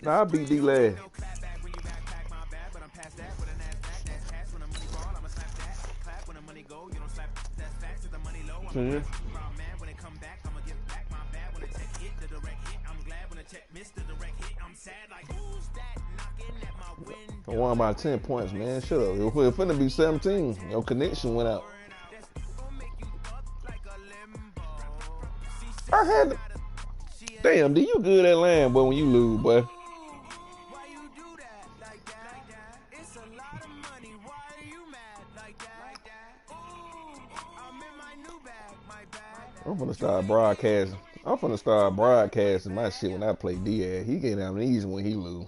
Nah, I beat D-Lad. Mm-hmm. I won by 10 points, man. Shut up. It was finna be 17. Your connection went out. I had to... Damn, do you good at land, boy, when you lose, boy? I'm finna start broadcasting. My shit when I play Diaz. He get amnesia when he lose.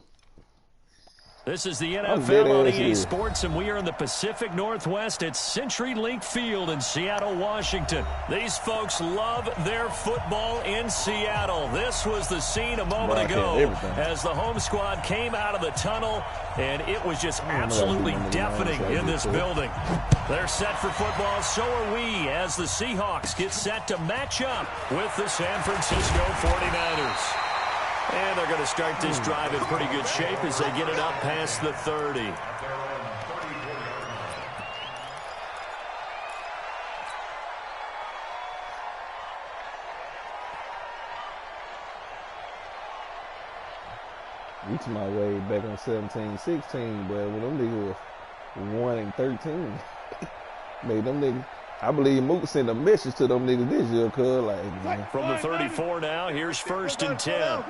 This is the NFL on EA Sports, and we are in the Pacific Northwest at CenturyLink Field in Seattle, Washington. These folks love their football in Seattle. This was the scene a moment ago as the home squad came out of the tunnel, and it was just absolutely deafening in this building. They're set for football, so are we, as the Seahawks get set to match up with the San Francisco 49ers. And they're going to start this drive in pretty good shape as they get it up past the 30. We to my way back on 17-16, but when them niggas was 1-13, made them niggas. I believe Mook sent a message to them niggas this year, cuz like, man. From the 34 now, here's 1st and 10.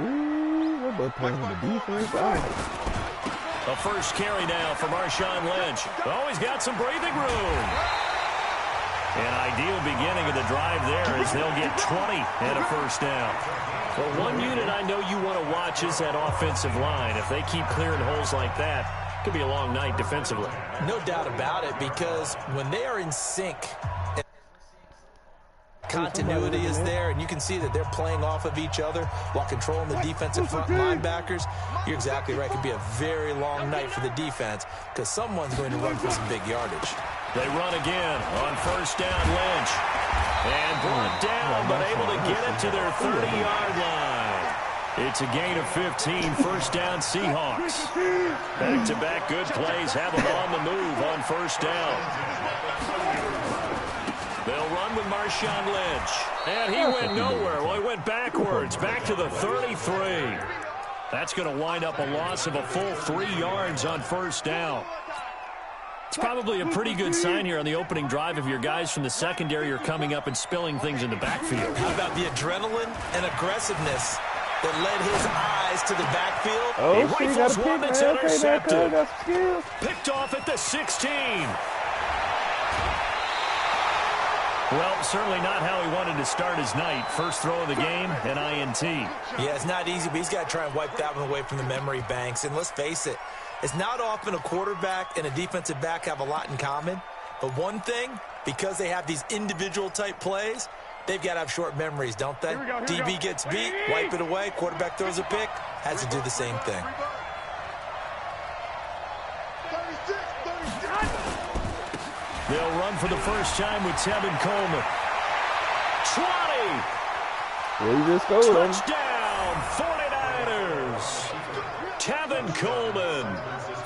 Ooh, that boy playing the defense. A first carry now for Marshawn Lynch. Oh, he's got some breathing room. An ideal beginning of the drive there as they'll get 20 and a first down. Well, one unit I know you want to watch is that offensive line. If they keep clearing holes like that, it could be a long night defensively. No doubt about it, because when they are in sync, continuity is there, and you can see that they're playing off of each other while controlling the defensive front linebackers. You're exactly right. It could be a very long night for the defense because someone's going to run for some big yardage. They run again on first down, Lynch. And brought down, but able to get it to their 30-yard line. It's a gain of 15, first down Seahawks. Back-to-back good plays have them on the move on first down. They'll run with Marshawn Lynch. And he went nowhere. Well, he went backwards, back to the 33. That's going to wind up a loss of a full 3 yards on first down. It's probably a pretty good sign here on the opening drive if your guys from the secondary are coming up and spilling things in the backfield. How about the adrenaline and aggressiveness that led his eyes to the backfield? Oh, he rifles one that's intercepted. Picked off at the 16. Well, certainly not how he wanted to start his night. First throw of the game, an INT. Yeah, it's not easy, but he's got to try and wipe that one away from the memory banks. And let's face it, it's not often a quarterback and a defensive back have a lot in common. But one thing, because they have these individual type plays, they've got to have short memories, don't they? DB gets beat, wipe it away, quarterback throws a pick, has to do the same thing. They'll run for the first time with Tevin Coleman. 20! Well, he just scored. Touchdown, 49ers! Tevin Coleman,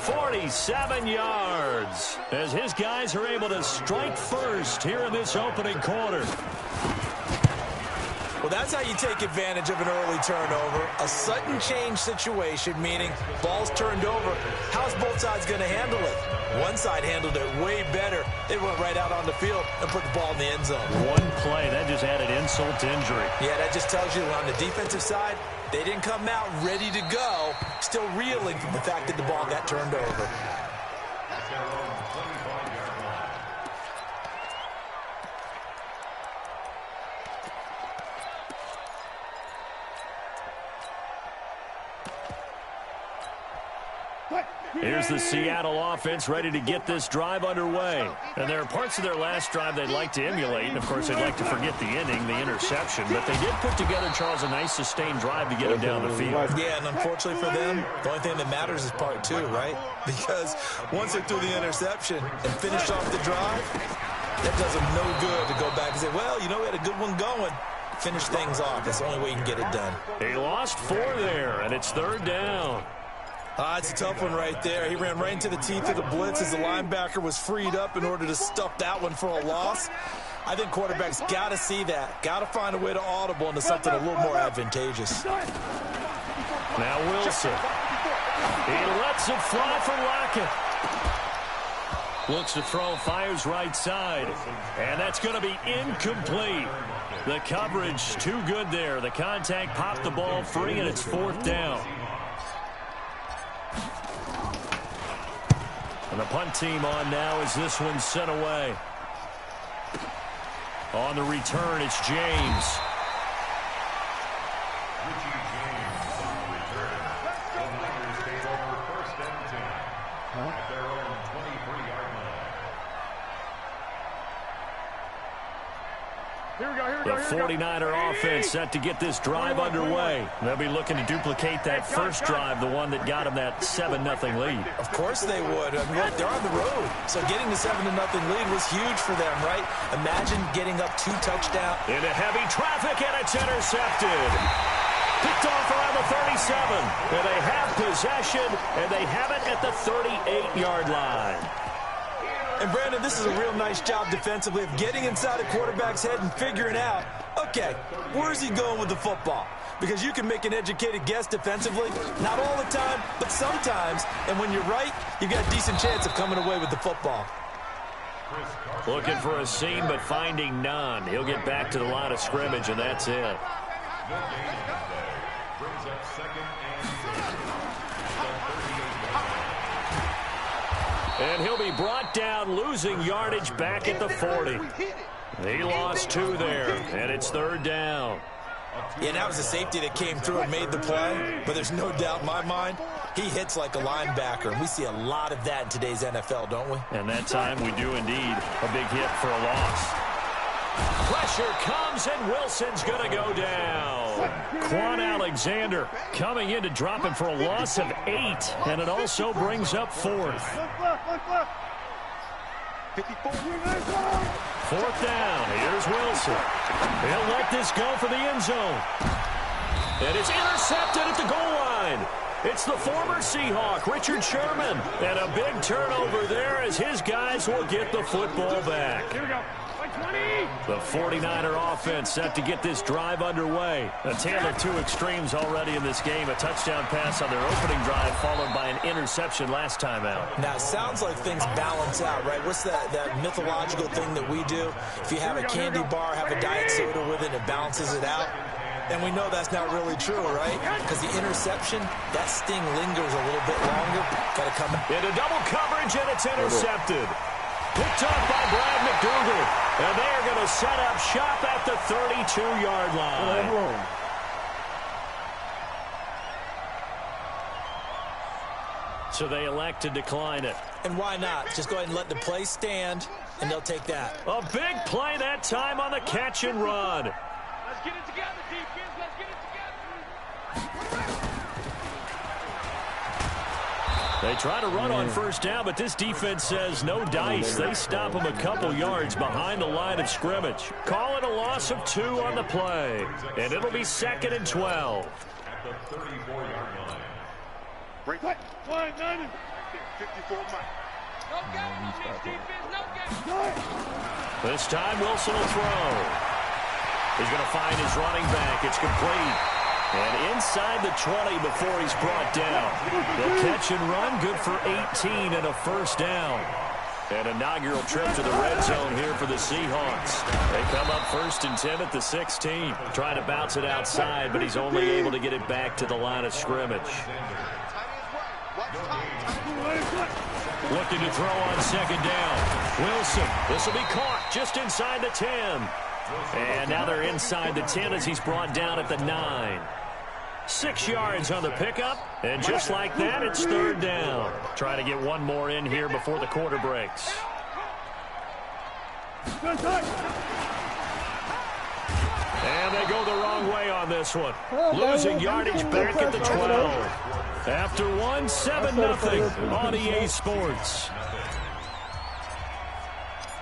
47 yards, as his guys are able to strike first here in this opening quarter. Well, that's how you take advantage of an early turnover. A sudden change situation, meaning ball's turned over. How's both sides going to handle it? One side handled it way better. They went right out on the field and put the ball in the end zone. One play, that just added insult to injury. Yeah, that just tells you on the defensive side, they didn't come out ready to go, still reeling from the fact that the ball got turned over. Here's the Seattle offense ready to get this drive underway. And there are parts of their last drive they'd like to emulate. And, of course, they'd like to forget the ending, the interception. But they did put together, Charles, a nice sustained drive to get them down the field. Yeah, and unfortunately for them, the only thing that matters is part two, right? Because once they threw the interception and finished off the drive, that does them no good to go back and say, well, you know, we had a good one going. finish things off. That's the only way you can get it done. He lost 4 there, and it's 3rd down. It's a tough one right there. He ran right into the teeth of the blitz as the linebacker was freed up in order to stuff that one for a loss. I think quarterbacks got to see that. Got to find a way to audible into something a little more advantageous. Now Wilson. He lets it fly for Lockett. Looks to throw, fires right side. And that's going to be incomplete. The coverage too good there. The contact popped the ball free, and it's 4th down. And the punt team on now as this one's sent away. On the return, it's James. The 49er offense set to get this drive underway. They'll be looking to duplicate that first drive, the one that got them that 7-0 lead. Of course they would. I mean, look, they're on the road. So getting the 7-0 lead was huge for them, right? Imagine getting up 2 touchdowns. Into heavy traffic, and it's intercepted. Picked off around the 37. And they have possession, and they have it at the 38-yard line. And, Brandon, this is a real nice job defensively of getting inside a quarterback's head and figuring out, okay, where's he going with the football? Because you can make an educated guess defensively, not all the time, but sometimes. And when you're right, you've got a decent chance of coming away with the football. Looking for a seam, but finding none. He'll get back to the line of scrimmage, and that's it. And he'll be brought down, losing yardage back at the 40. He lost 2 there, and it's 3rd down. Yeah, that was a safety that came through and made the play, but there's no doubt in my mind, he hits like a linebacker, and we see a lot of that in today's NFL, don't we? And that time we do indeed. A big hit for a loss. Pressure comes, and Wilson's going to go down. Quan Alexander coming in to drop him for a loss of 8, and it also brings up 4th. 4th down. Here's Wilson. He'll let this go for the end zone. And it's intercepted at the goal line. It's the former Seahawk, Richard Sherman. And a big turnover there as his guys will get the football back. Here we go. The 49er offense set to get this drive underway. A tale of 2 extremes already in this game. A touchdown pass on their opening drive followed by an interception last time out. Now, it sounds like things balance out, right? What's that mythological thing that we do? If you have a candy bar, have a diet soda with it, it balances it out. And we know that's not really true, right? Because the interception, that sting lingers a little bit longer. Got to come into double coverage, and it's intercepted. Picked up by Brad McDougal. And they are going to set up shop at the 32-yard line. So they elect to decline it. And why not? Just go ahead and let the play stand, and they'll take that. A big play that time on the catch and run. Let's get it together, defense. Let's get it together. They try to run on first down, but this defense says no dice. They stop them a couple yards behind the line of scrimmage. Call it a loss of 2 on the play. And it'll be 2nd and 12. At the 34-yard line. Break. 1, 9, 54 miles. No game on this defense. No game. This time Wilson will throw. He's going to find his running back. It's complete. And inside the 20 before he's brought down. The catch and run, good for 18 and a first down. An inaugural trip to the red zone here for the Seahawks. They come up 1st and 10 at the 16. Trying to bounce it outside, but he's only able to get it back to the line of scrimmage. Looking to throw on 2nd down. Wilson, this will be caught just inside the 10. And now they're inside the 10 as he's brought down at the 9. 6 yards on the pickup, and just like that, it's 3rd down. Trying to get one more in here before the quarter breaks. And they go the wrong way on this one. Losing yardage back at the 12. After 1, 7-0 on EA Sports.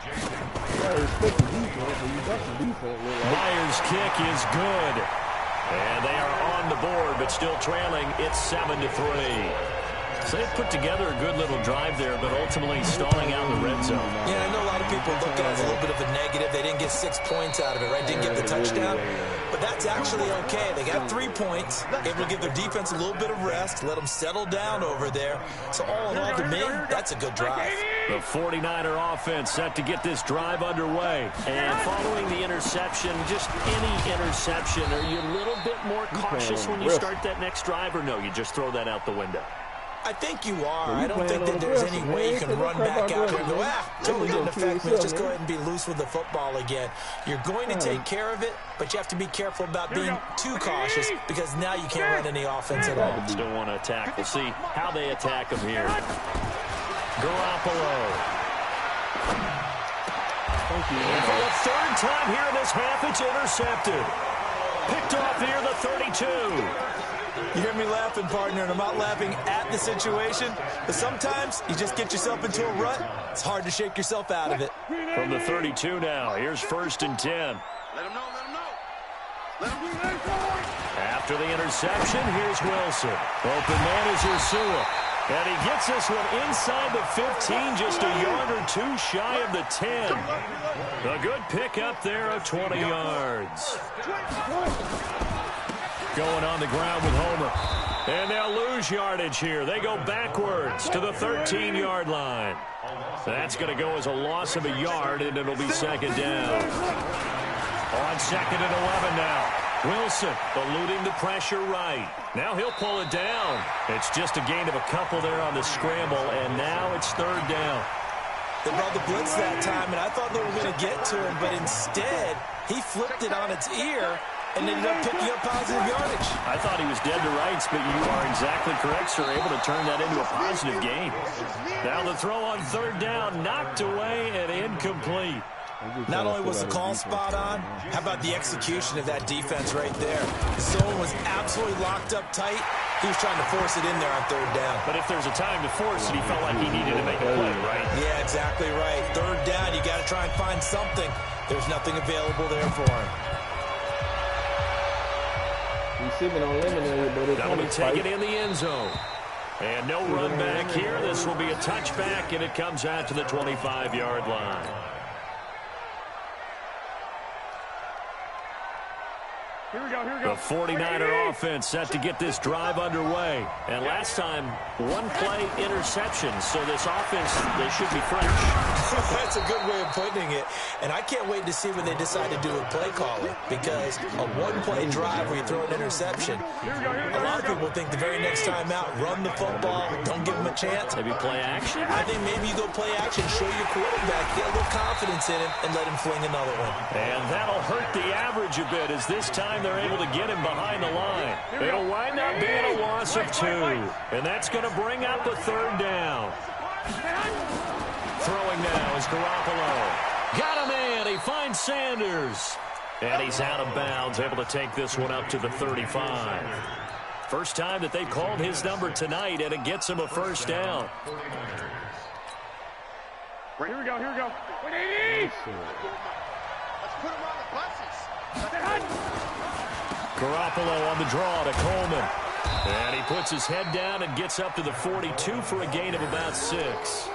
I respect the defense. Myers' kick is good. And they are on the board, but still trailing. It's 7-3. So they put together a good little drive there, but ultimately stalling out in the red zone. Yeah, I know a lot of people look at it as a little bit of a negative. They didn't get 6 points out of it, right? Didn't get the touchdown. But that's actually okay. They got 3 points, able to give their defense a little bit of rest, let them settle down over there. So all in all, to me, that's a good drive. The 49er offense set to get this drive underway. And following the interception, just any interception, are you a little bit more cautious when you start that next drive, or no, you just throw that out the window? I think you are. I don't think that there's any way you can run back out there and go, totally didn't affect me. Let's just go ahead and be loose with the football again. You're going to take care of it, but you have to be careful about being too cautious because now you can't run any offense at all. Still want to attack. We'll see how they attack him here. Garoppolo. And for the third time here in this half, it's intercepted. Picked off near the 32. You hear me laughing, partner, and I'm not laughing at the situation, but sometimes you just get yourself into a rut. It's hard to shake yourself out of it. From the 32 now, here's 1st and 10. Let him know, let him know. Let him know. After the interception, here's Wilson. Open man is Ursula. And he gets this one inside the 15, just a yard or two shy of the 10. A good pickup there of 20 yards. Going on the ground with Homer. And they'll lose yardage here. They go backwards to the 13-yard line. That's going to go as a loss of a yard, and it'll be 2nd down. On 2nd and 11 now. Wilson eluding the pressure right. Now he'll pull it down. It's just a gain of a couple there on the scramble, and now it's 3rd down. They brought the blitz that time, and I thought they were going to get to him, but instead he flipped it on its ear and ended up picking up positive yardage. I thought he was dead to rights, but you are exactly correct, sir. Able to turn that into a positive gain. Now the throw on 3rd down, knocked away and incomplete. Not only was the call spot on, how about the execution of that defense right there? The zone was absolutely locked up tight. He was trying to force it in there on 3rd down. But if there's a time to force it, he felt like he needed to make a play, right? Yeah, exactly right. 3rd down, you got to try and find something. There's nothing available there for him. That'll be taken in the end zone. And no run back here. This will be a touchback, and it comes out to the 25-yard line. Here we go. The 49er offense set to get this drive underway. And last time, 1-play interception. So this offense, they should be fresh. That's a good way of putting it. And I can't wait to see when they decide to do a play caller. Because a 1-play drive where you throw an interception, a lot of people think the very next time out, run the football, don't give them a chance. Maybe play action? I think maybe you go play action, show your quarterback, get a little confidence in him, and let him fling another one. And that'll hurt the average a bit as this time they're able to get him behind the line. It'll wind up being a loss of 2. And that's going to bring up the 3rd down. Throwing now is Garoppolo. Got him in. He finds Sanders. And he's out of bounds, able to take this one up to the 35. First time that they've called his number tonight, and it gets him a 1st down. Here we go. 180. Let's put him on the buses. Garoppolo on the draw to Coleman. And he puts his head down and gets up to the 42 for a gain of about 6.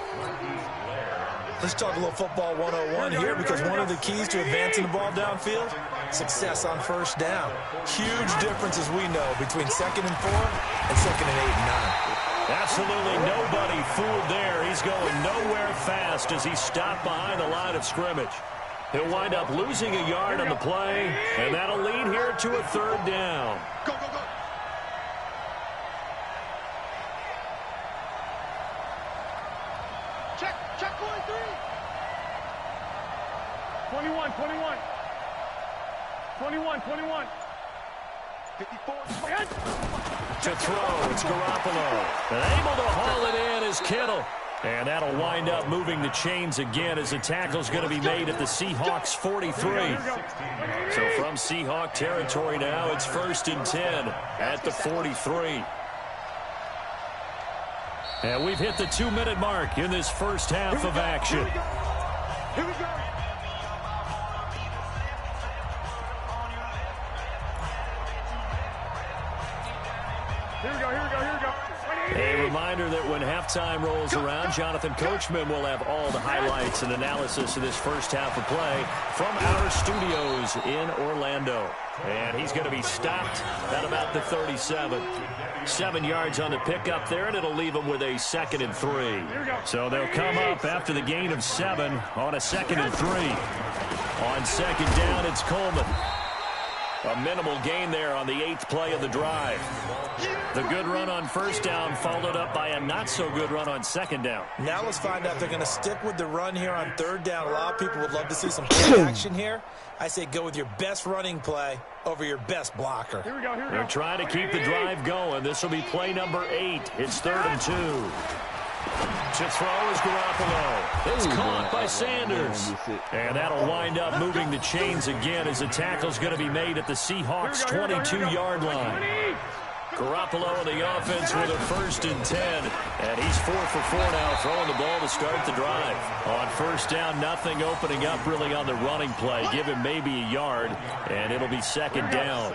Let's talk a little football 101 here because one of the keys to advancing the ball downfield, success on 1st down. Huge difference, as we know, between 2nd and 4 and 2nd and 8 and 9. Absolutely nobody fooled there. He's going nowhere fast as he's stopped behind the line of scrimmage. He'll wind up losing a yard on the play, and that'll lead here to a 3rd down. Go. Check 43. 21. 54. To throw, it's Garoppolo. And able to haul it in is Kittle. And that'll wind up moving the chains again as the tackle's going to be made at the Seahawks 43. So from Seahawk territory now, it's 1st and 10 at the 43. And we've hit the 2-minute mark in this first half of action. Here we go. A reminder that when halftime rolls around, Jonathan Coachman will have all the highlights and analysis of this first half of play from our studios in Orlando. And he's going to be stopped at about the 37. 7 yards on the pickup there, and it'll leave him with a 2nd and 3. So they'll come up after the gain of 7 on a 2nd and 3. On 2nd down, it's Coleman. A minimal gain there on the 8th play of the drive. The good run on 1st down followed up by a not-so-good run on 2nd down. Now let's find out if they're going to stick with the run here on 3rd down. A lot of people would love to see some play action here. I say go with your best running play over your best blocker. Here we go. They're trying to keep the drive going. This will be play number 8. It's 3rd and 2. To throw is Garoppolo. It's caught by Sanders. And that'll wind up moving the chains again as the tackle's going to be made at the Seahawks' 22-yard line. Garoppolo and the offense with a 1st and 10. And he's 4 for 4 now, throwing the ball to start the drive. On 1st down, nothing opening up really on the running play. Give him maybe a yard, and it'll be 2nd down.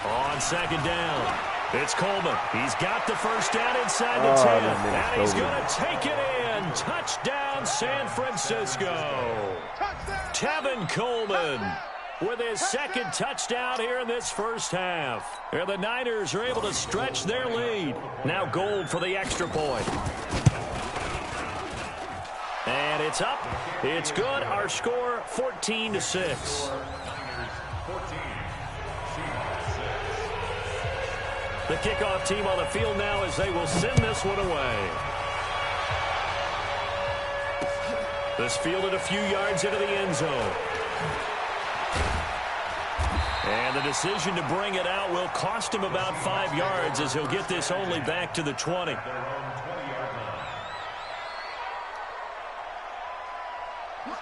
On 2nd down, it's Coleman. He's got the 1st down inside the 10. And he's going to take it in. Touchdown, San Francisco. Tevin Coleman with his 2nd touchdown here in this first half. And the Niners are able to stretch their lead. Now Gold for the extra point. And it's up. It's good. Our score, 14-6. The kickoff team on the field now as they will send this one away. This fielded a few yards into the end zone. And the decision to bring it out will cost him about 5 yards as he'll get this only back to the 20.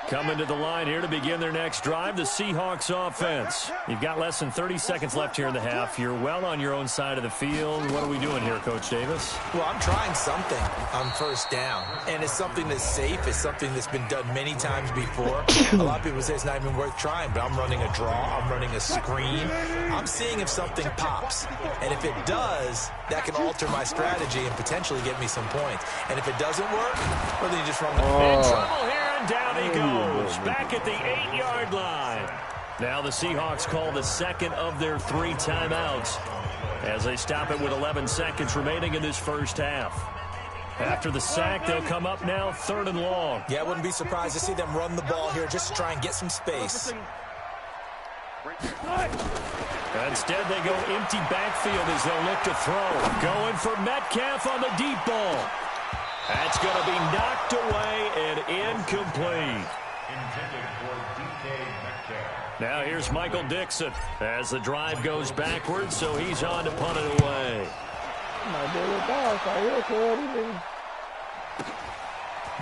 Coming to the line here to begin their next drive, the Seahawks offense. You've got less than 30 seconds left here in the half. You're well on your own side of the field. What are we doing here, Coach Davis? Well, I'm trying something on 1st down, and it's something that's safe. It's something that's been done many times before. A lot of people say it's not even worth trying, but I'm running a draw. I'm running a screen. I'm seeing if something pops, and if it does, that can alter my strategy and potentially get me some points. And if it doesn't work, well, then you just run the in trouble here. Down he goes, back at the 8-yard line. Now the Seahawks call the 2nd of their 3 timeouts as they stop it with 11 seconds remaining in this first half. After the sack, they'll come up now 3rd and long. Yeah, I wouldn't be surprised to see them run the ball here just to try and get some space. Instead, they go empty backfield as they'll look to throw. Going for Metcalf on the deep ball. That's going to be knocked away and incomplete. Now here's Michael Dixon as the drive goes backwards, so he's on to punt it away.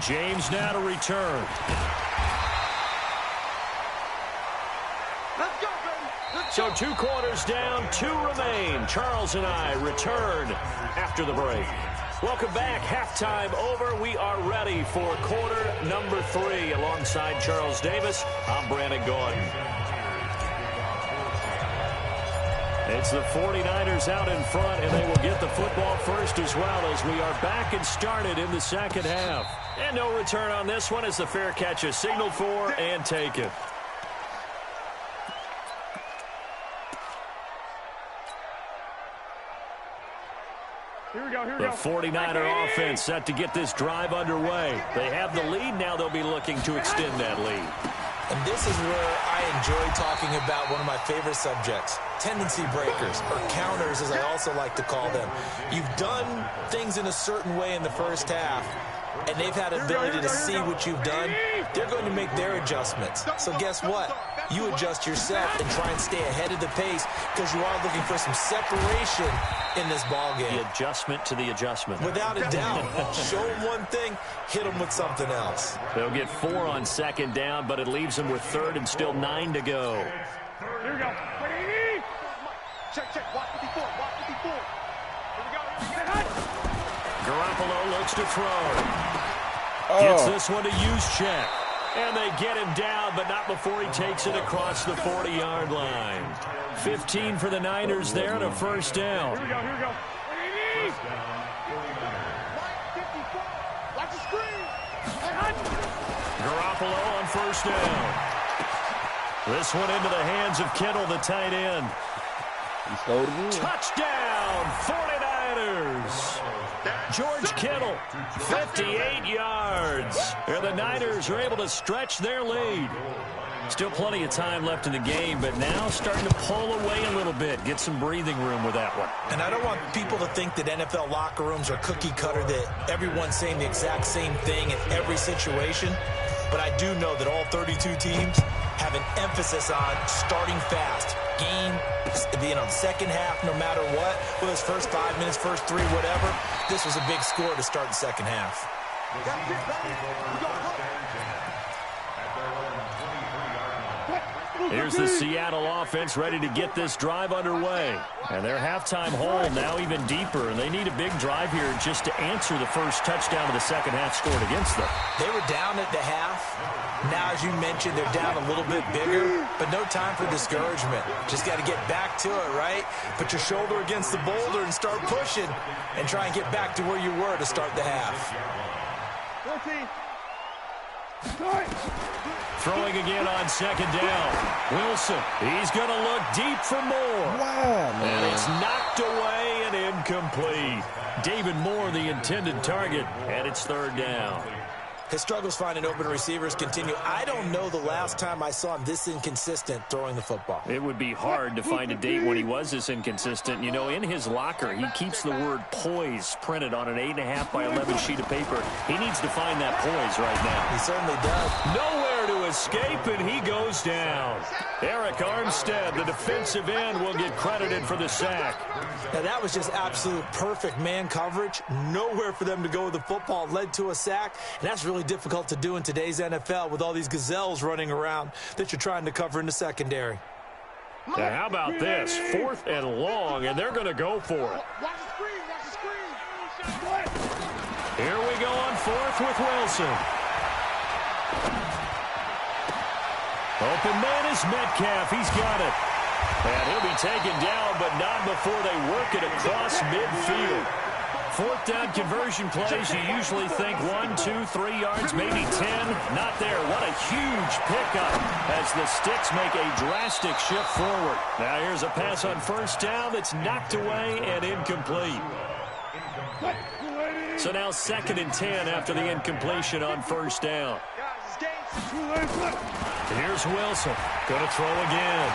James now to return. So 2 quarters down, 2 remain. Charles and I return after the break. Welcome back. Halftime over. We are ready for quarter number 3. Alongside Charles Davis, I'm Brandon Gordon. It's the 49ers out in front, and they will get the football first as well as we are back and started in the 2nd half. And no return on this one as the fair catch is signaled for and taken. The 49er offense set to get this drive underway. They have the lead. Now they'll be looking to extend that lead. And this is where I enjoy talking about one of my favorite subjects, tendency breakers, or counters as I also like to call them. You've done things in a certain way in the first half, and they've had an ability to see what you've done. They're going to make their adjustments. So guess what? You adjust yourself and try and stay ahead of the pace because you are looking for some separation in this ball game. The adjustment to the adjustment. Without a doubt. Show them one thing, hit them with something else. They'll get 4 on 2nd down, but it leaves them with 3rd and still 9 to go. Here we go. Check. Watch 54. Here we go. Garoppolo looks to throw. Gets this one to Juszczyk. And they get him down, but not before he takes it across the 40-yard line. 15 for the Niners there and a first down. Here we go, here we go. Watch the screen. Garoppolo on first down. This one into the hands of Kittle, the tight end. He stole it again. Touchdown, 49ers. George Kittle, 58 yards. And the Niners are able to stretch their lead. Still plenty of time left in the game, but now starting to pull away a little bit. Get some breathing room with that one. And I don't want people to think that NFL locker rooms are cookie cutter, that everyone's saying the exact same thing in every situation. But I do know that all 32 teams have an emphasis on starting fast. Game, second half, no matter what. Whether it's first 5 minutes, first 3, whatever. This was a big score to start the second half. Here's the Seattle offense ready to get this drive underway. And their halftime hole now even deeper, and they need a big drive here just to answer the first touchdown of the second half scored against them. They were down at the half. Now, as you mentioned, they're down a little bit bigger, but no time for discouragement. Just got to get back to it, right? Put your shoulder against the boulder and start pushing and try and get back to where you were to start the half. 14. Throwing again on second down. Wilson, he's going to look deep for more. Wow, man. And it's knocked away and incomplete. David Moore, the intended target, and it's third down. His struggles finding open receivers continue. I don't know the last time I saw him this inconsistent throwing the football. It would be hard to find a date when he was this inconsistent. You know, in his locker, he keeps the word poise printed on an 8.5 by 11 sheet of paper. He needs to find that poise right now. He certainly does. Nowhere to escape, and he goes down. Eric Armstead, the defensive end, will get credited for the sack. Now, that was just absolute perfect man coverage. Nowhere for them to go with the football. Led to a sack, and that's really difficult to do in today's NFL with all these gazelles running around that you're trying to cover in the secondary. Now, how about this? 4th and long, and they're going to go for it. Watch the screen, watch the screen. Here we go on 4th with Wilson. Open man is Metcalf. He's got it. And he'll be taken down, but not before they work it across midfield. 4th down conversion plays, you usually think 1, 2, 3 yards, maybe 10. Not there. What a huge pickup as the Sticks make a drastic shift forward. Now here's a pass on first down that's knocked away and incomplete. So now 2nd and 10 after the incompletion on first down. Here's Wilson. Going to throw again.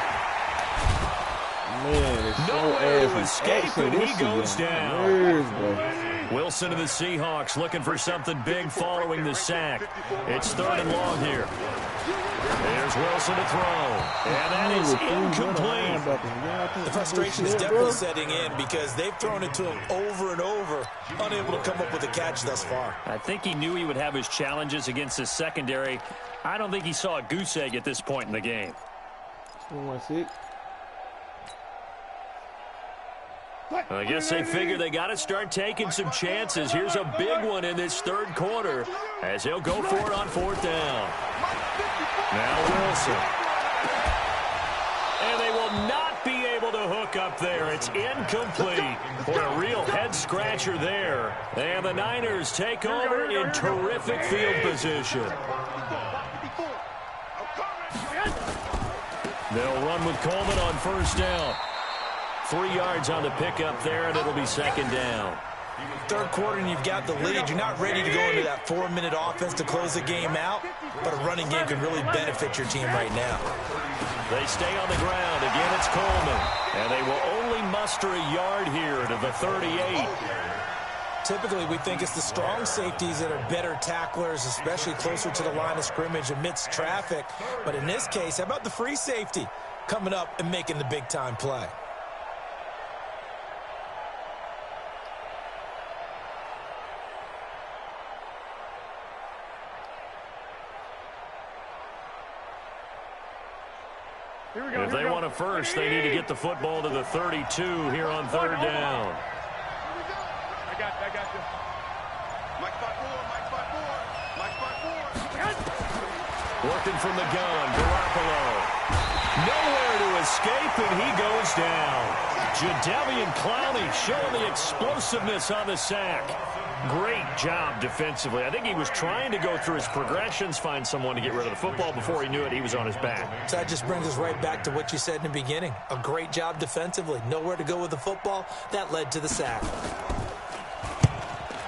Man, it's Nowhere to so escape, and he goes down. Nerves, bro. Wilson to the Seahawks looking for something big following the sack. It's 3rd and long here. There's Wilson to throw. And that is incomplete. The frustration is definitely setting in because they've thrown it to him over and over, unable to come up with a catch thus far. I think he knew he would have his challenges against his secondary. I don't think he saw a goose egg at this point in the game. 1-6. I guess they figure they got to start taking some chances. Here's a big one in this 3rd quarter as he'll go for it on 4th down. Now Wilson. And they will not be able to hook up there. It's incomplete. For a real head-scratcher there. And the Niners take over in terrific field position. They'll run with Coleman on first down. 3 yards on the pickup there, and it'll be 2nd down. 3rd quarter, and you've got the lead. You're not ready to go into that 4-minute offense to close the game out, but a running game can really benefit your team right now. They stay on the ground. Again, it's Coleman. And they will only muster a yard here to the 38. Typically, we think it's the strong safeties that are better tacklers, especially closer to the line of scrimmage amidst traffic. But in this case, how about the free safety coming up and making the big-time play? If they want a first, they need to get the football to the 32 here on 3rd down. I got you. Mike 5-4, Mike 5-4, Mike 5-4. expecting from the gun. Garoppolo. Nowhere to escape, and he goes down. Jadeveon Clowney showing the explosiveness on the sack. Great job defensively. I think he was trying to go through his progressions, find someone to get rid of the football. Before he knew it, he was on his back. So that just brings us right back to what you said in the beginning. A great job defensively. Nowhere to go with the football. That led to the sack.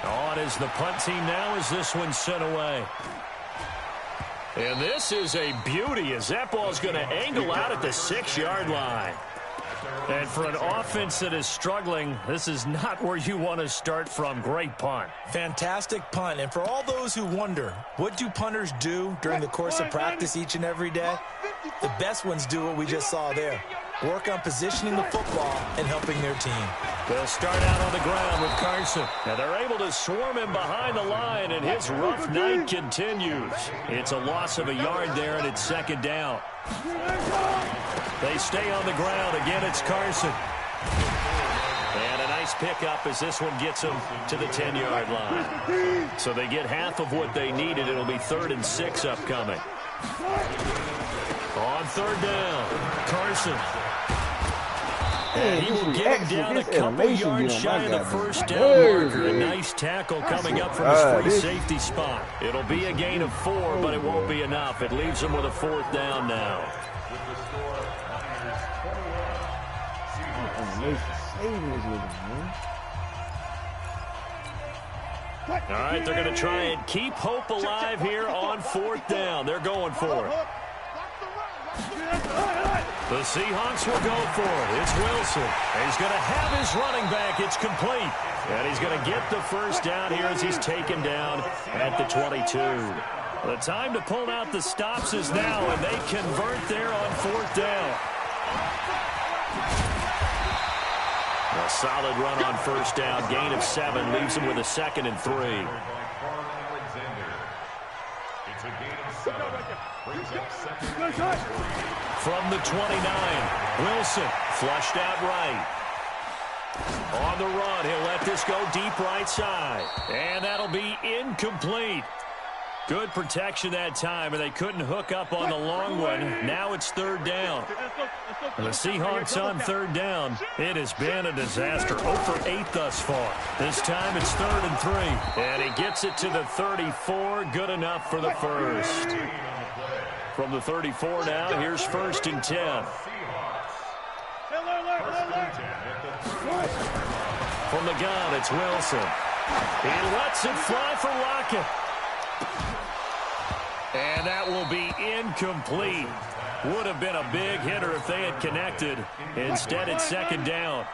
On is the punt team now as this one's sent away. And this is a beauty as that ball's going to angle out at the 6-yard line. And for an offense that is struggling, this is not where you want to start from. Great punt. Fantastic punt. And for all those who wonder, what do punters do during the course of practice each and every day? The best ones do what we just saw there. Work on positioning the football and helping their team. They'll start out on the ground with Carson. And they're able to swarm him behind the line, and his rough night continues. It's a loss of a yard there, and it's 2nd down. They stay on the ground. Again, it's Carson. And a nice pickup as this one gets them to the 10-yard line. So they get half of what they needed. It'll be 3rd and 6 upcoming. On 3rd down, Carson. And he will get him down a couple yards shy of the 1st down marker. A nice tackle coming up from his free safety spot. It'll be a gain of 4, but it won't be enough. It leaves him with a 4th down now. All right, they're going to try and keep hope alive here on 4th down. They're going for it. The Seahawks will go for it. It's Wilson. He's going to have his running back. It's complete. And he's going to get the 1st down here as he's taken down at the 22. The time to pull out the stops is now, and they convert there on 4th down. A solid run on 1st down. Gain of 7 leaves him with a 2nd and 3. From the 29, Wilson flushed out right. On the run, he'll let this go deep right side. And that'll be incomplete. Good protection that time, and they couldn't hook up on the long one. Now it's 3rd down. And the Seahawks on 3rd down. It has been a disaster. 0 for 8 thus far. This time it's 3rd and 3. And he gets it to the 34. Good enough for the 1st. From the 34 now, here's 1st and 10. From the gun, it's Wilson. He lets it fly for Lockett. And that will be incomplete. Would have been a big hitter if they had connected. Instead, it's 2nd down.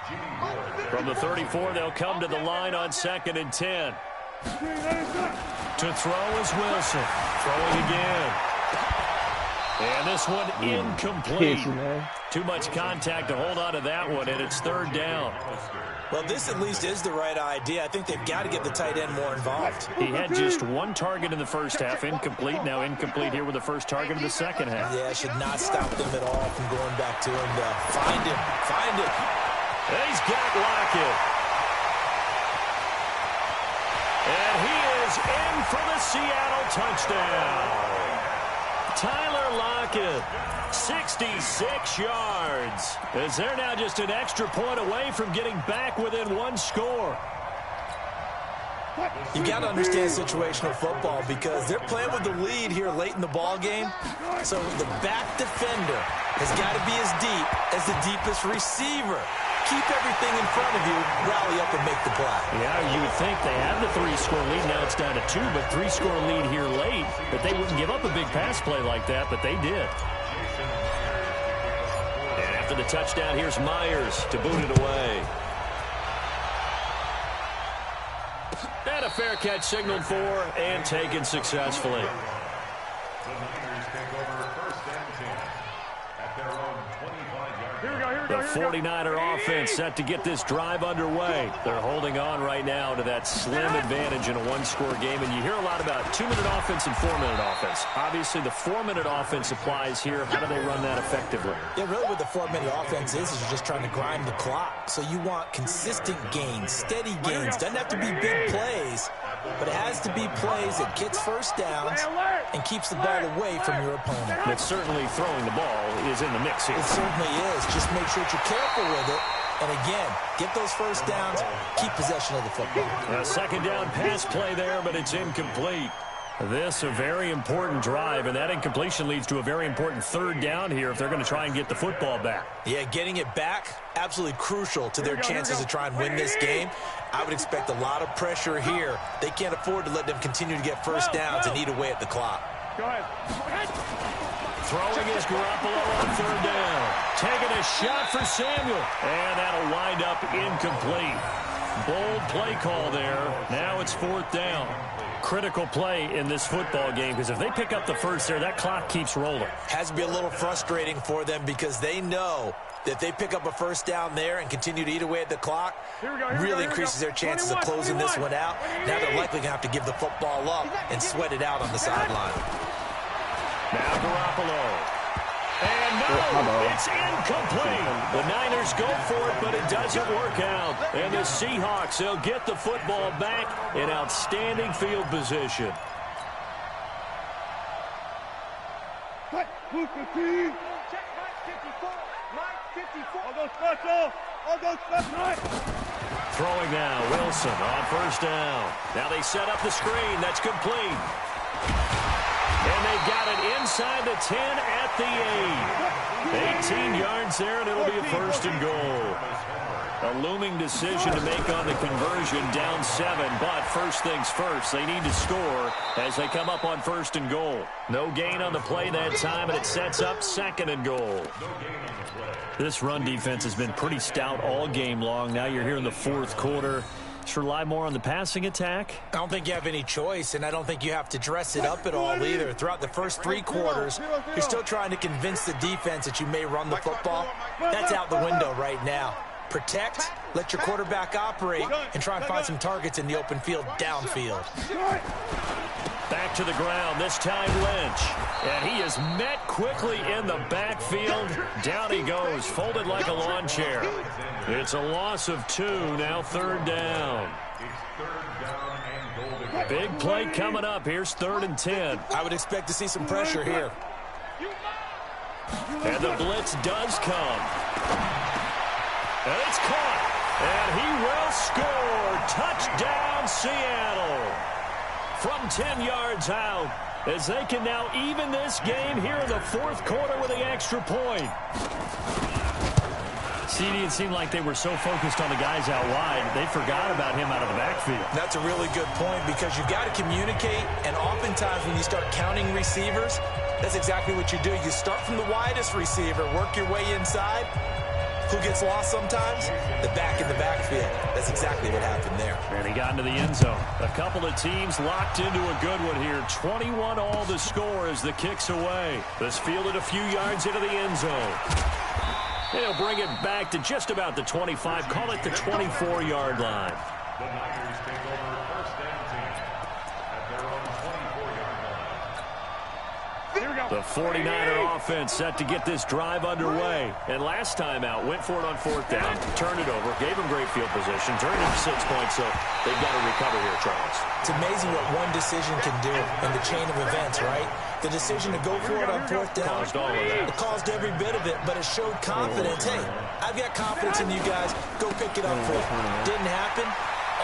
From the 34, they'll come to the line on 2nd and 10. To throw is Wilson. Throwing again. And this one incomplete. Too much contact to hold on to that one, and it's 3rd down. Well, this at least is the right idea. I think they've got to get the tight end more involved. He had just 1 target in the 1st half, incomplete. Now incomplete here with the 1st target of the 2nd half. Yeah, should not stop them at all from going back to him. Find him. Find him. He's got Lockett. And he is in for the Seattle touchdown. Tyler Lockett, 66 yards. As they're now just an extra point away from getting back within 1 score. You got to understand situational football because they're playing with the lead here late in the ball game. So the back defender has got to be as deep as the deepest receiver. Keep everything in front of you, rally up and make the play. Yeah, you would think they have the 3-score lead. Now it's down to 2, but 3-score lead here late. But they wouldn't give up a big pass play like that, but they did. And after the touchdown, here's Myers to boot it away. And a fair catch signaled for and taken successfully. The 49er offense set to get this drive underway. They're holding on right now to that slim advantage in a 1-score game. And you hear a lot about 2-minute offense and 4-minute offense. Obviously, the 4-minute offense applies here. How do they run that effectively? Yeah, really what the 4-minute offense is you're just trying to grind the clock. So you want consistent gains, steady gains. Doesn't have to be big plays, but it has to be plays that gets first downs and keeps the ball away from your opponent. But certainly throwing the ball is in the mix here. It certainly is. Just make sure that you're careful with it. And again, get those first downs, keep possession of the football. A second down pass play there, but it's incomplete. This a very important drive, and that incompletion leads to a very important third down here if they're going to try and get the football back. Yeah, getting it back, absolutely crucial to their chances to try and win this game. I would expect a lot of pressure here. They can't afford to let them continue to get first downs and eat away at the clock. Go ahead. Throwing is Garoppolo on third down. Taking a shot for Samuel, and that'll wind up incomplete. Bold play call there. Now it's fourth down. Critical play in this football game, because if they pick up the first there, that clock keeps rolling. Has to be a little frustrating for them because they know that if they pick up a first down there and continue to eat away at the clock, really increases their chances of closing this one out. Now they're likely going to have to give the football up and sweat it out on the sideline. Now Garoppolo. And no, it's incomplete. The Niners go for it, but it doesn't work out. And the Seahawks, they'll get the football back in outstanding field position. Check Mike 54. Mike 54. All those special. All those special. Throwing now, Wilson on first down. Now they set up the screen. That's complete. And they got it inside the 10 at the 8. 18 yards there, and it'll be a first and goal. A looming decision to make on the conversion, down 7. But first things first, they need to score as they come up on first and goal. No gain on the play that time, and it sets up second and goal. This run defense has been pretty stout all game long. Now you're here in the fourth quarter. Just rely more on the passing attack? I don't think you have any choice, and I don't think you have to dress it up at all either. Throughout the first 3 quarters, you're still trying to convince the defense that you may run the football. That's out the window right now. Protect, let your quarterback operate, and try and find some targets in the open field downfield. Back to the ground, this time Lynch. And he is met quickly in the backfield. Down he goes, folded like a lawn chair. It's a loss of 2, now third down. Big play coming up. Here's 3rd and 10. I would expect to see some pressure here. And the blitz does come. And it's caught. And he will score. Touchdown, Seattle. From 10 yards out, as they can now even this game here in the fourth quarter with the extra point. CD, it seemed like they were so focused on the guys out wide, they forgot about him out of the backfield. That's a really good point, because you've got to communicate, and oftentimes when you start counting receivers, that's exactly what you do. You start from the widest receiver, work your way inside. Who gets lost sometimes? The back in the backfield. That's exactly what happened there. And he got into the end zone. A couple of teams locked into a good one here. 21 all the score as the kick's away. This fielded a few yards into the end zone. They'll bring it back to just about the 25. Call it the 24-yard line. The Niners take over first and 10 at their own 24-yard line. Here we go. The 49er offense set to get this drive underway. And last time out, went for it on fourth down, turned it over, gave them great field position, turned it to 6 points, so they've got to recover here, Charles. It's amazing what one decision can do in the chain of events, right? The decision to go for it on fourth down, Caused all of that. it caused every bit of it, but it showed confidence. Hey, I've got confidence in you guys. Go pick it up for it. Didn't happen.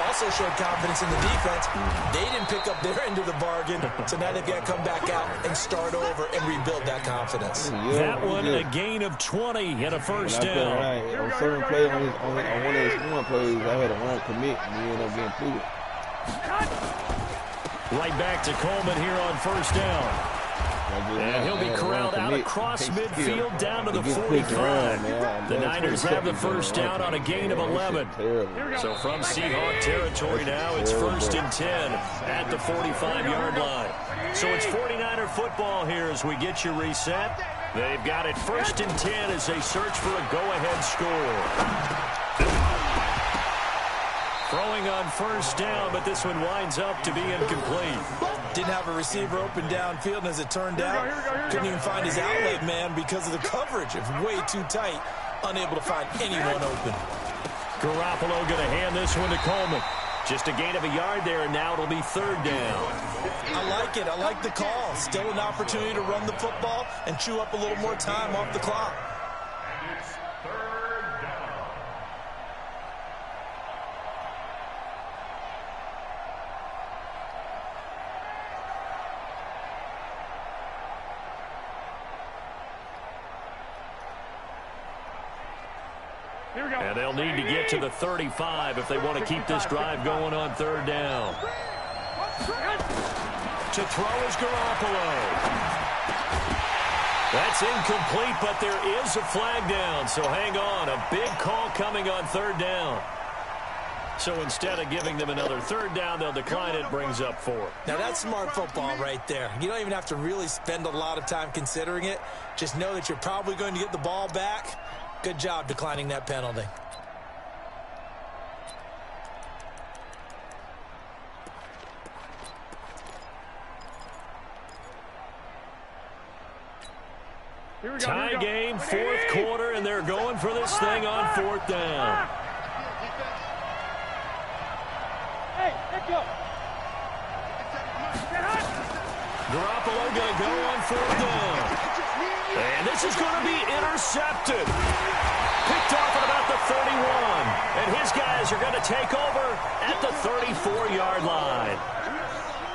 Also showed confidence in the defense. They didn't pick up their end of the bargain, so now they've got to come back out and start over and rebuild that confidence. That one, a gain of 20 and a first down. On certain plays, on one of his one plays, I had a wrong commit, and he ended up getting through it. Right back to Coleman here on first down. And he'll be corralled out across midfield down to the 45. The Niners have the first down on a gain of 11. So from Seahawk territory now, it's first and 10 at the 45-yard line. So it's 49er football here as we get you reset. They've got it first and 10 as they search for a go-ahead score. Throwing on first down, but this one winds up to be incomplete. Didn't have a receiver open downfield, and as it turned out, couldn't even find his outlet man because of the coverage. It was way too tight, unable to find anyone open. Garoppolo going to hand this one to Coleman. Just a gain of a yard there, and now it'll be 3rd down. I like it. I like the call. Still an opportunity to run the football and chew up a little more time off the clock. And it's 3rd down. Here we go. And they'll need to get to the 35 if they want to keep this drive going on 3rd down. To throw is Garoppolo. That's incomplete, but there is a flag down, so hang on. A big call coming on 3rd down. So instead of giving them another 3rd down, they'll decline it, brings up 4. Now, that's smart football right there. You don't even have to really spend a lot of time considering it. Just know that you're probably going to get the ball back. Good job declining that penalty. Tie game, 4th quarter, and they're going for this thing on 4th down. Hey, let go. Garoppolo going to go on 4th down. And this is going to be intercepted. Picked off at about the 31. And his guys are going to take over at the 34-yard line.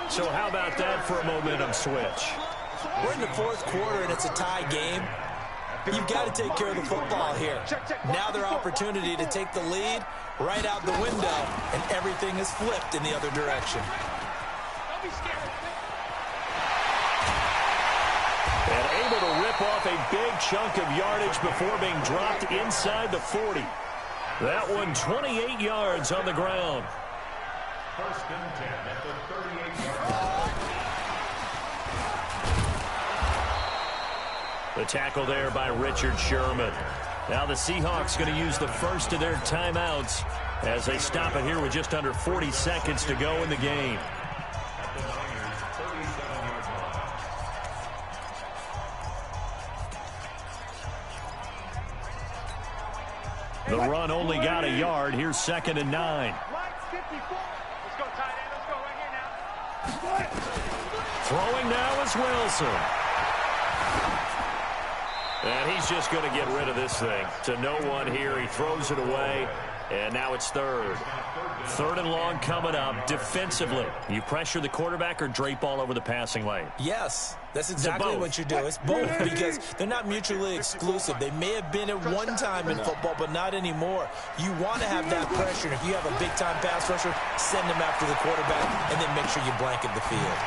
So how about that for a momentum switch? We're in the 4th quarter, and it's a tie game. You've got to take care of the football here. Now their opportunity to take the lead right out the window, and everything is flipped in the other direction. Don't be scared. And able to rip off a big chunk of yardage before being dropped inside the 40. That one 28 yards on the ground. 1st and 10 at the 38-yard line. The tackle there by Richard Sherman. Now the Seahawks going to use the first of their timeouts as they stop it here with just under 40 seconds to go in the game. The run only got a yard. Here's 2nd and 9. Let's go, tight end. Let's go right here now. Throwing now is Wilson. And he's just going to get rid of this thing. To no one here. He throws it away. And now it's 3rd. 3rd and long coming up. Defensively, you pressure the quarterback or drape all over the passing lane? Yes, that's exactly what you do. It's both, because they're not mutually exclusive. They may have been at one time in football, but not anymore. You want to have that pressure. And if you have a big-time pass rusher, send him after the quarterback, and then make sure you blanket the field.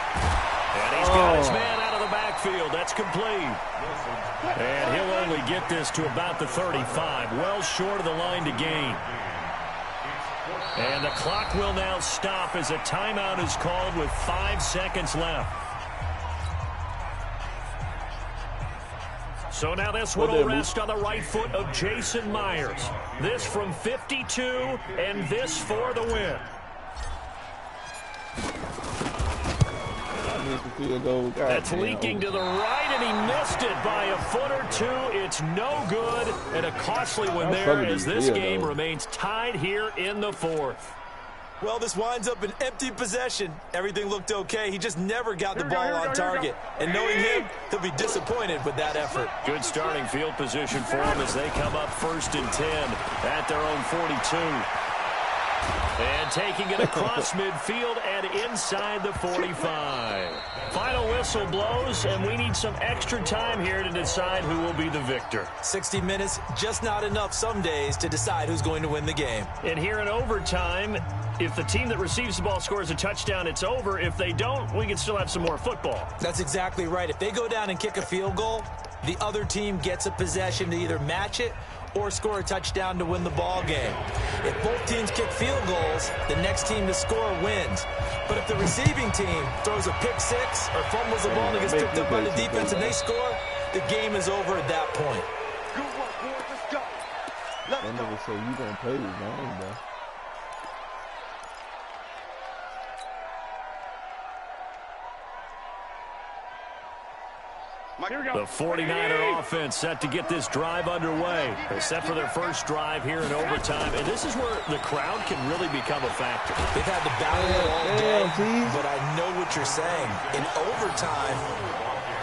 And he's got his man out of the backfield. That's complete. And he'll only get this to about the 35, well short of the line to gain. And the clock will now stop as a timeout is called with 5 seconds left. So now this one will rest on the right foot of Jason Myers. This from 52, and this for the win. That's leaking to the right, and he missed it by a foot or two. It's no good, and a costly one there as this game remains tied here in the 4th. Well, this winds up an empty possession. Everything looked okay. He just never got the ball on target. And knowing him, he'll be disappointed with that effort. Good starting field position for him as they come up 1st and 10 at their own 42. And taking it across midfield and inside the 45. Final whistle blows, and we need some extra time here to decide who will be the victor. 60 minutes, just not enough some days to decide who's going to win the game. And here in overtime, if the team that receives the ball scores a touchdown, it's over. If they don't, we can still have some more football. That's exactly right. If they go down and kick a field goal, the other team gets a possession to either match it or score a touchdown to win the ball game. If both teams kick field goals, the next team to score wins. But if the receiving team throws a pick six or fumbles the ball and gets picked up by the defense and they score, the game is over at that point. Good work, boys. Let's go. Let's That nigga say you gonna play this game, bro. The 49er offense set to get this drive underway. They're set for their first drive here in overtime. And this is where the crowd can really become a factor. They've had to battle it all day, but I know what you're saying. In overtime,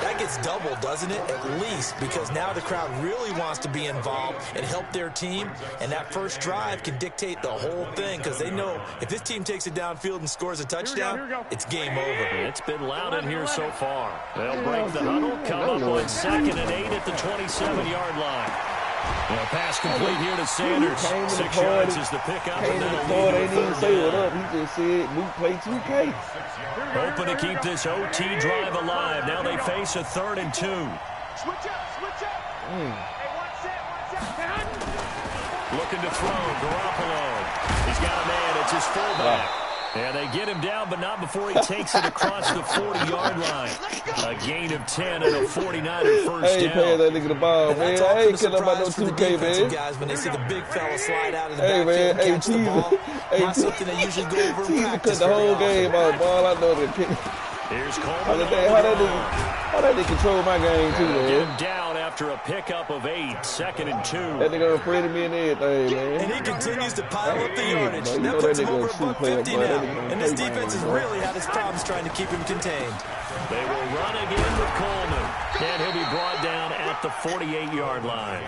that gets doubled, doesn't it? At least, because now the crowd really wants to be involved and help their team. And that first drive can dictate the whole thing because they know if this team takes it downfield and scores a touchdown, it's game over. It's been loud in here so far. They'll break the huddle, come up on 2nd and 8 at the 27-yard line. And a pass complete here to Sanders. 6 yards is the pickup. Came in the car, they didn't even say what up. He just said, Mook play 2K. Hoping to keep this OT drive alive. Now they face a 3rd and 2. Switch up, switch up. Hey, one set. Looking to throw, Garoppolo. He's got a man, it's his fullback. And they get him down, but not before he takes it across the 40-yard line. A gain of 10 and a 49er first down. Hey, pass that nigga the ball, man. I ain't kidding about no 2K, man. Guys, when they see the big fella slide out of the hey, backfield man. and catch the ball, not something they usually go over in practice. Cut the whole game out. Ball, I know that. Here's Coleman. How that nigga control my game, too, man? Get him down after a pickup of 8, 2nd and 2. That nigga afraid of me and everything, man. And he continues to pile up the yardage. That puts him over a $150 now. And this defense has really had its problems trying to keep him contained. They will run again with Coleman. And he'll be brought down at the 48-yard line.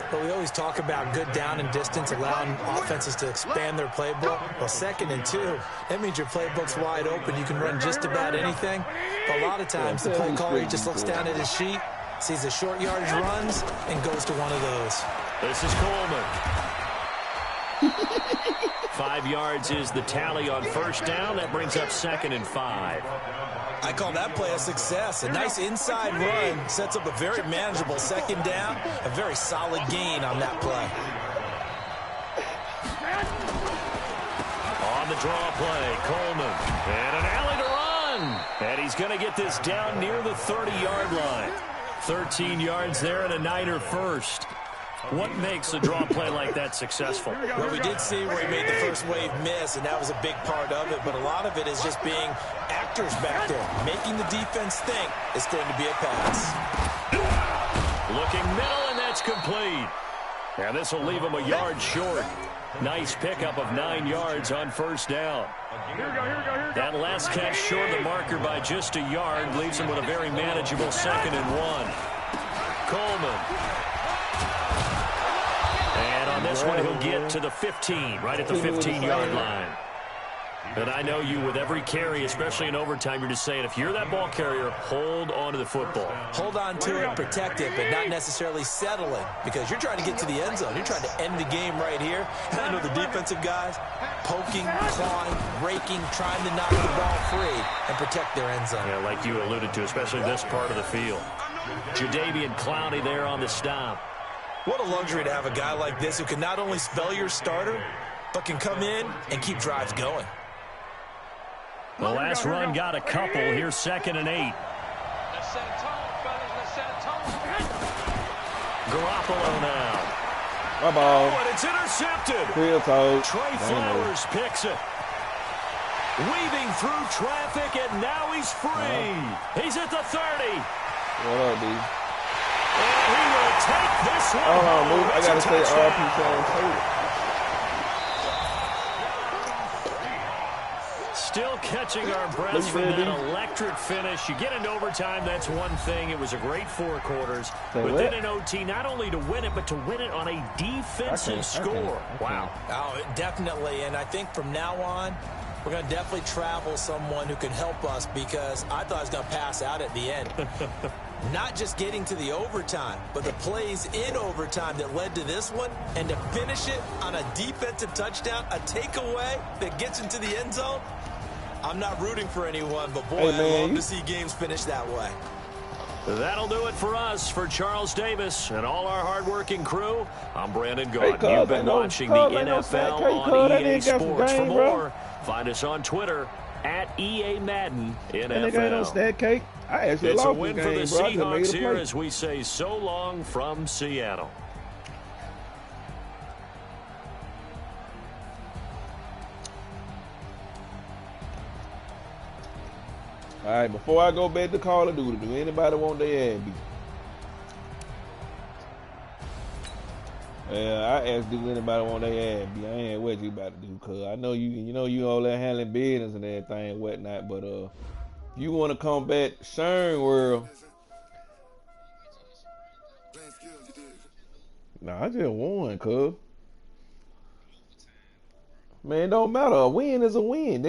But we always talk about good down and distance, allowing offenses to expand their playbook. Well, 2nd and 2, that means your playbook's wide open. You can run just about anything. But a lot of times, the play caller just looks down at his sheet, sees the short yardage runs, and goes to one of those. This is Coleman. 5 yards is the tally on first down. That brings up 2nd and 5. I call that play a success. A nice inside run sets up a very manageable 2nd down. A very solid gain on that play. On the draw play, Coleman. And an alley to run. And he's going to get this down near the 30-yard line. 13 yards there and a Niner first. What makes a draw play like that successful? Well, we did see where he made the first wave miss, and that was a big part of it. But a lot of it is just being actors back there, making the defense think it's going to be a pass. Looking middle, and that's complete. And this will leave him a yard short. Nice pickup of 9 yards on first down. That last catch short of the marker by just a yard leaves him with a very manageable 2nd and 1. Coleman. And on this one, he'll get to the 15, right at the 15-yard line. And I know you, with every carry, especially in overtime, you're just saying, if you're that ball carrier, hold on to the football. Hold on to it, protect it, but not necessarily settle it, because you're trying to get to the end zone. You're trying to end the game right here. I know the defensive guys poking, clawing, raking, trying to knock the ball free and protect their end zone. Yeah, like you alluded to, especially this part of the field. Jadeveon Clowney there on the stop. What a luxury to have a guy like this who can not only spell your starter, but can come in and keep drives going. The last run got a couple. Here's 2nd and 8. Garoppolo now. My ball. Oh, and it's intercepted. Trey Flowers picks it. Weaving through traffic, and now he's free. He's at the 30. What up, dude? And he will take this one. Hold on, move. I gotta say RP. Still catching our breaths from that electric finish. You get into overtime, that's one thing. It was a great 4 quarters. But then in OT, not only to win it, but to win it on a defensive score. Wow. Oh, definitely. And I think from now on, we're going to definitely travel someone who can help us, because I thought I was going to pass out at the end. Not just getting to the overtime, but the plays in overtime that led to this one, and to finish it on a defensive touchdown, a takeaway that gets into the end zone. I'm not rooting for anyone, but boy, I love to see games finish that way. That'll do it for us. For Charles Davis and all our hardworking crew, I'm Brandon Gaunt. You've been watching the NFL on EA Sports. For more, find us on Twitter at EA Madden NFL. It's a win for the Seahawks here as we say so long from Seattle. All right, before I go back to Call of Duty, do anybody want their ass beat? Yeah, I asked, do anybody want their ass beat? I ain't what you about to do, cuz I know you all that handling business and everything and whatnot, but you want to combat Shern World. Nah, I just won, cuz. Man, it don't matter. A win is a win.